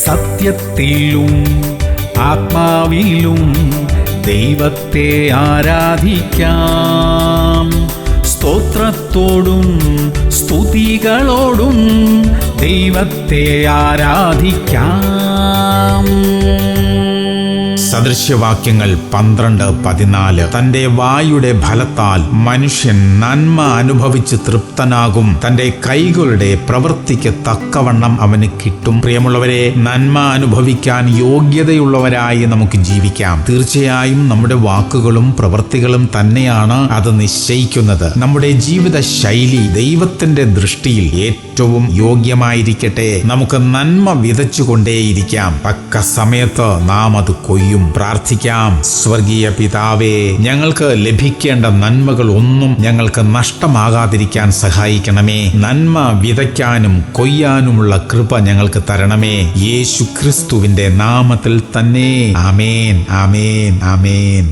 സത്യത്തിലും ആത്മാവിലും ദൈവത്തെ ആരാധിക്കാം. സ്തോത്രത്തോടും സ്തുതികളോടും ദൈവത്തെ ആരാധിക്കാം. സദൃശ്യവാക്യങ്ങൾ 12:14. തന്റെ വായുടെ ഫലത്താൽ മനുഷ്യൻ നന്മ അനുഭവിച്ച് തൃപ്തനാകും, തന്റെ കൈകളുടെ പ്രവൃത്തിക്ക് തക്കവണ്ണം അവന് കിട്ടും. പ്രിയമുള്ളവരെ, നന്മ അനുഭവിക്കാൻ യോഗ്യതയുള്ളവരായി നമുക്ക് ജീവിക്കാം. തീർച്ചയായും നമ്മുടെ വാക്കുകളും പ്രവൃത്തികളും തന്നെയാണ് അത് നിശ്ചയിക്കുന്നത്. നമ്മുടെ ജീവിത ശൈലി ദൈവത്തിന്റെ ദൃഷ്ടിയിൽ ഏറ്റവും യോഗ്യമായിരിക്കട്ടെ. നമുക്ക് നന്മ വിതച്ചുകൊണ്ടേയിരിക്കാം. തക്ക സമയത്ത് നാം അത് കൊയ്യും. പ്രാർത്ഥിക്കാം. സ്വർഗീയ പിതാവേ, ഞങ്ങൾക്ക് ലഭിക്കേണ്ട നന്മകൾ ഒന്നും ഞങ്ങൾക്ക് നഷ്ടമാകാതിരിക്കാൻ സഹായിക്കണമേ. നന്മ വിതയ്ക്കാനും കൊയ്യാനുമുള്ള കൃപ ഞങ്ങൾക്ക് തരണമേ. യേശു ക്രിസ്തുവിന്റെ നാമത്തിൽ തന്നെ. ആമേൻ, ആമേൻ, ആമേൻ.